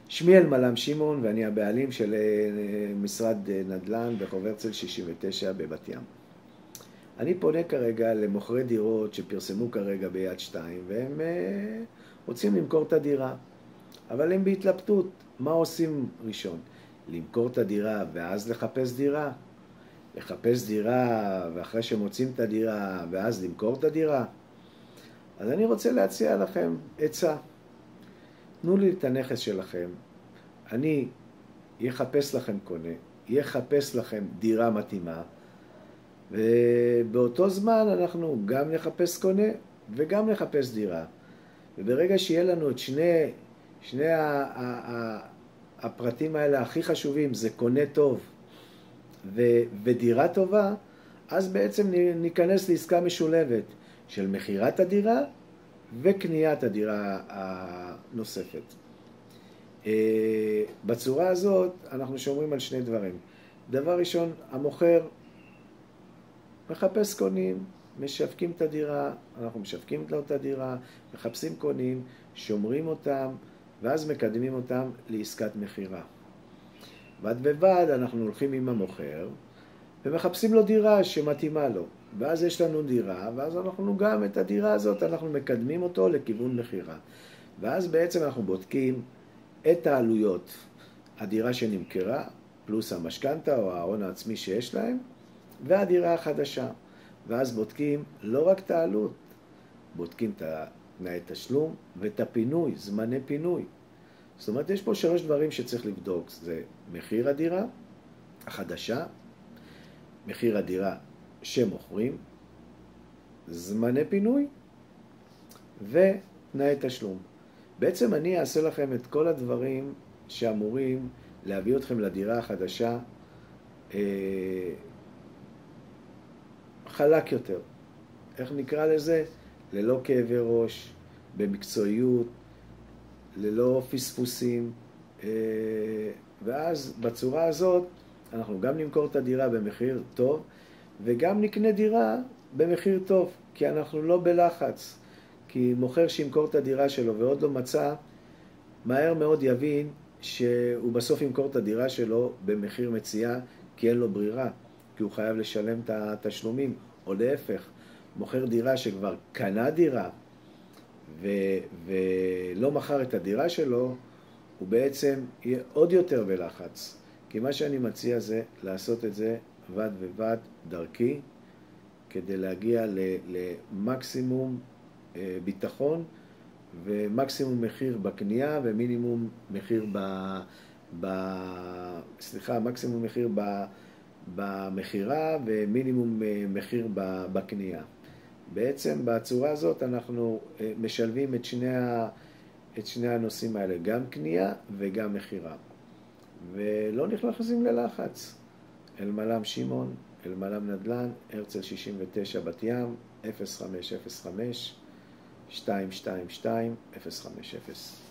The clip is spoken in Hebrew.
שמי אלמלם שמעון ואני הבעלים של משרד נדל"ן ברחוב הרצל 69 בבת ים. אני פונה כרגע למוכרי דירות שפרסמו כרגע ביד 2 והם רוצים למכור את הדירה. אבל הם בהתלבטות, מה עושים ראשון? למכור את הדירה ואז לחפש דירה? לחפש דירה ואחרי שמוצאים את הדירה ואז למכור את הדירה? אז אני רוצה להציע לכם עצה. תנו לי את הנכס שלכם, אני יחפש לכם קונה, יחפש לכם דירה מתאימה, ובאותו זמן אנחנו גם נחפש קונה וגם נחפש דירה. וברגע שיהיה לנו את שני הפרטים האלה הכי חשובים, זה קונה טוב ודירה טובה, אז בעצם ניכנס לעסקה משולבת של מחירת הדירה וקניית הדירה הנוספת. בצורה הזאת אנחנו שומרים על שני דברים. דבר ראשון, המוכר מחפש קונים, משווקים את הדירה, אנחנו משווקים לו את הדירה, מחפשים קונים, שומרים אותם, ואז מקדמים אותם לעסקת מחירה. בד בבד אנחנו הולכים עם המוכר, ומחפשים לו דירה שמתאימה לו. ואז יש לנו דירה, ואז אנחנו גם את הדירה הזאת, אנחנו מקדמים אותו לכיוון מחירה. ואז בעצם אנחנו בודקים את העלויות, הדירה שנמכרה, פלוס המשכנתא או ההון העצמי שיש להם, והדירה החדשה. ואז בודקים לא רק את העלות, בודקים את תנאי תשלום ואת הפינוי, זמני פינוי. זאת אומרת, יש פה 3 דברים שצריך לבדוק. זה מחיר הדירה החדשה, מחיר הדירה שמוכרים, זמני פינוי ותנאי תשלום. בעצם אני אעשה לכם את כל הדברים שאמורים להביא אתכם לדירה החדשה חלק יותר. איך נקרא לזה? ללא כאבי ראש, במקצועיות, ללא פספוסים. ואז בצורה הזאת אנחנו גם נמכור את הדירה במחיר טוב, וגם נקנה דירה במחיר טוב, כי אנחנו לא בלחץ. כי מוכר שימכור את הדירה שלו ועוד לא מצא, מהר מאוד יבין שהוא בסוף ימכור את הדירה שלו במחיר מציאה, כי אין לו ברירה, כי הוא חייב לשלם את התשלומים, או להפך, מוכר דירה שכבר קנה דירה ולא מכר את הדירה שלו, הוא בעצם יהיה עוד יותר בלחץ. כי מה שאני מציע זה לעשות את זה בד בבד דרכי, כדי להגיע למקסימום ביטחון ומקסימום מחיר בקנייה ומינימום מחיר מקסימום מחיר במחירה ומינימום מחיר בקנייה. בעצם בצורה הזאת אנחנו משלבים את שני הנושאים האלה, גם קנייה וגם מחירה. ולא נכנסים ללחץ. אלמלם שמעון, אלמלם נדל"ן, הרצל 69 בת ים, 0505 222 050.